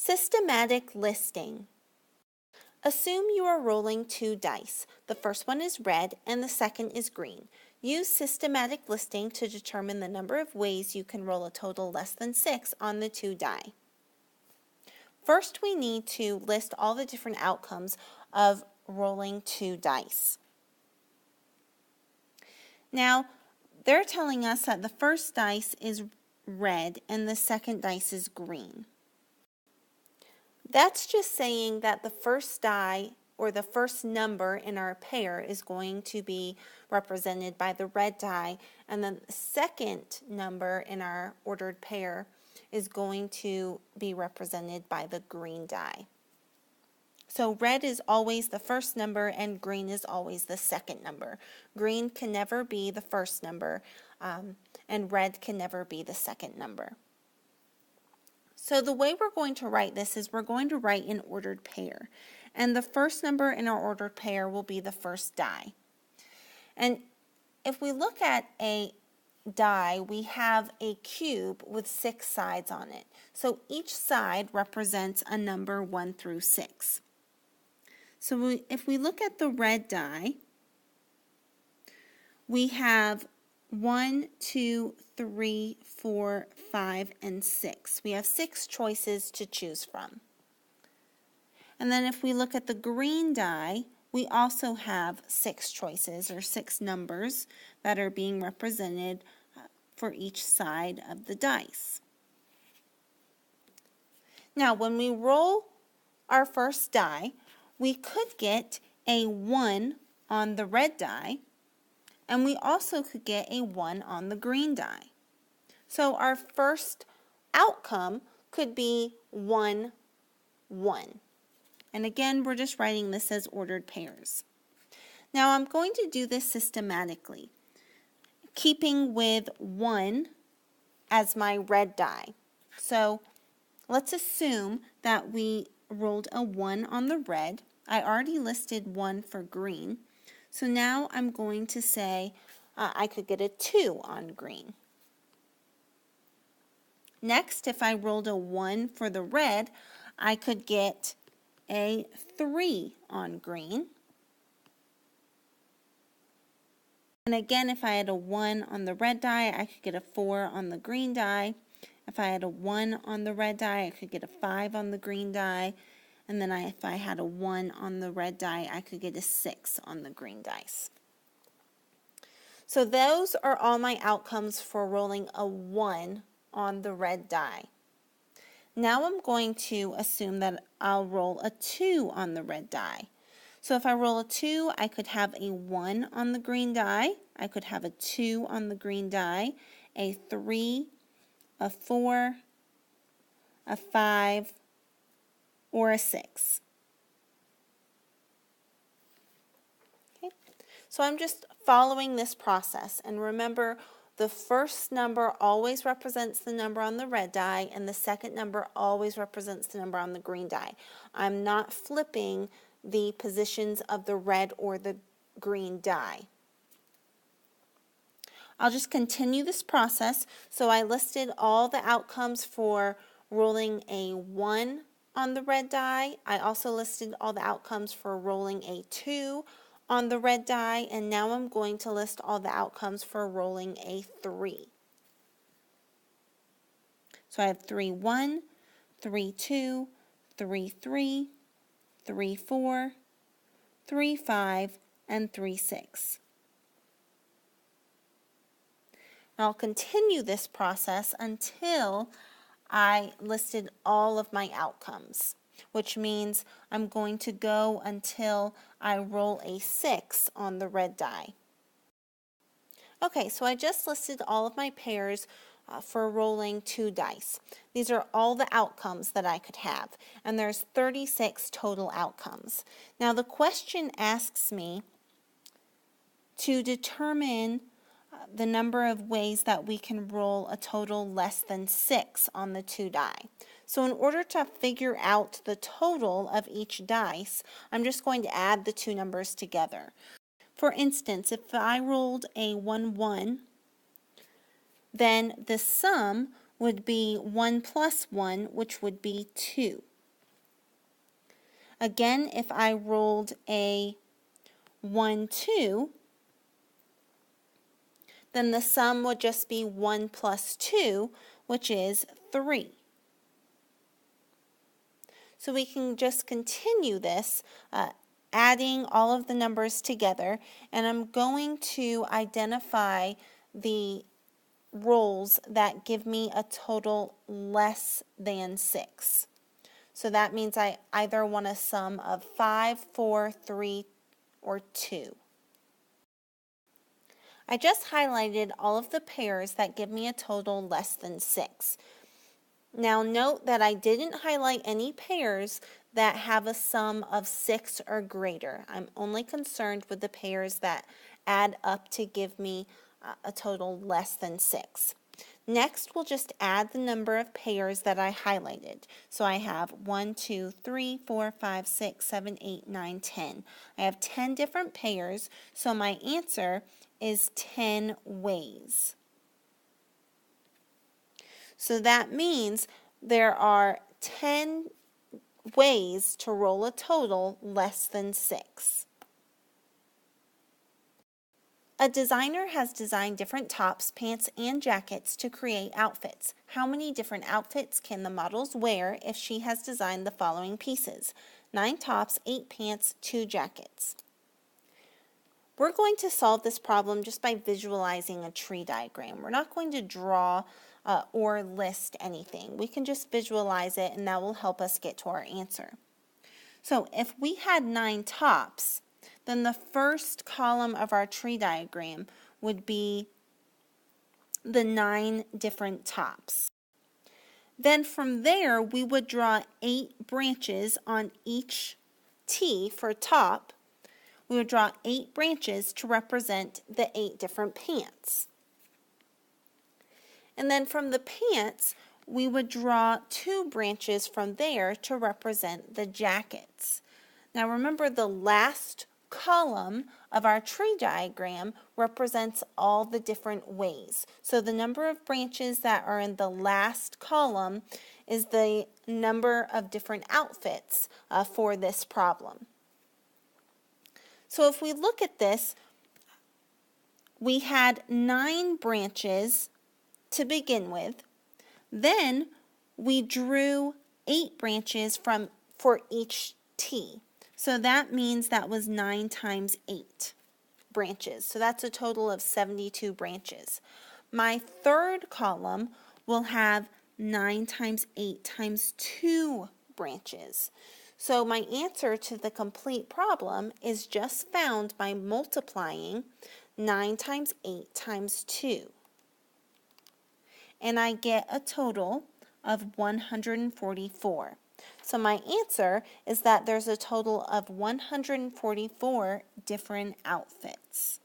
Systematic listing. Assume you are rolling 2 dice. The first one is red and the second is green. Use systematic listing to determine the number of ways you can roll a total less than 6 on the 2 die. First, we need to list all the different outcomes of rolling 2 dice. Now, they're telling us that the first dice is red and the second dice is green. That's just saying that the first die or the first number in our pair is going to be represented by the red die, and then the second number in our ordered pair is going to be represented by the green die. So red is always the first number and green is always the second number. Green can never be the first number, and red can never be the second number. So the way we're going to write this is we're going to write an ordered pair. And the first number in our ordered pair will be the first die. And if we look at a die, we have a cube with 6 sides on it. So each side represents a number 1 through 6. So if we look at the red die, we have 1, 2, 3, 4, 5, and 6. We have 6 choices to choose from. And then if we look at the green die, we also have 6 choices or 6 numbers that are being represented for each side of the dice. Now, when we roll our first die, we could get a 1 on the red die, and we also could get a 1 on the green die. So our first outcome could be 1, 1. And again, we're just writing this as ordered pairs. Now I'm going to do this systematically, keeping with 1 as my red die. So let's assume that we rolled a 1 on the red. I already listed 1 for green. So now I'm going to say I could get a 2 on green. Next, if I rolled a 1 for the red, I could get a 3 on green. And again, if I had a 1 on the red die, I could get a 4 on the green die. If I had a 1 on the red die, I could get a 5 on the green die. And then if I had a 1 on the red die, I could get a 6 on the green dice. So those are all my outcomes for rolling a 1 on the red die. Now I'm going to assume that I'll roll a 2 on the red die. So if I roll a 2, I could have a 1 on the green die, I could have a 2 on the green die, a 3, a 4, a 5, or a 6. Okay. So I'm just following this process, and remember, the first number always represents the number on the red die, and the second number always represents the number on the green die. I'm not flipping the positions of the red or the green die. I'll just continue this process. So I listed all the outcomes for rolling a 1 on the red die. I also listed all the outcomes for rolling a 2 on the red die, and now I'm going to list all the outcomes for rolling a 3. So I have 3, 1, 3, 2, 3, 3, 3, 4, 3, 5, and 3, 6. I'll continue this process until I listed all of my outcomes, which means I'm going to go until I roll a 6 on the red die. Okay, so I just listed all of my pairs for rolling 2 dice. These are all the outcomes that I could have, and there's 36 total outcomes. Now the question asks me to determine the number of ways that we can roll a total less than 6 on the 2 die. So in order to figure out the total of each dice, I'm just going to add the 2 numbers together. For instance, if I rolled a 1, 1, then the sum would be 1 plus 1, which would be 2. Again, if I rolled a 1, 2, then the sum would just be 1 plus 2, which is 3. So we can just continue this, adding all of the numbers together, and I'm going to identify the rolls that give me a total less than 6. So that means I either want a sum of 5, 4, 3, or 2. I just highlighted all of the pairs that give me a total less than 6. Now note that I didn't highlight any pairs that have a sum of 6 or greater. I'm only concerned with the pairs that add up to give me a total less than 6. Next, we'll just add the number of pairs that I highlighted. So I have 1, 2, 3, 4, 5, 6, 7, 8, 9, 10. I have 10 different pairs, so my answer is 10 ways. So that means there are 10 ways to roll a total less than 6. A designer has designed different tops, pants, and jackets to create outfits. How many different outfits can the models wear if she has designed the following pieces? 9 tops, 8 pants, 2 jackets. We're going to solve this problem just by visualizing a tree diagram. We're not going to draw or list anything. We can just visualize it, and that will help us get to our answer. So if we had 9 tops, then the first column of our tree diagram would be the 9 different tops. Then from there, we would draw 8 branches on each T for top. We would draw 8 branches to represent the 8 different pants. And then from the pants, we would draw 2 branches from there to represent the jackets. Now remember, the last column of our tree diagram represents all the different ways. So the number of branches that are in the last column is the number of different outfits for this problem. So if we look at this, we had 9 branches to begin with. Then we drew 8 branches for each T. So that means that was 9 times 8 branches. So that's a total of 72 branches. My third column will have 9 times 8 times 2 branches. So my answer to the complete problem is just found by multiplying 9 times 8 times 2. And I get a total of 144. So my answer is that there's a total of 144 different outfits.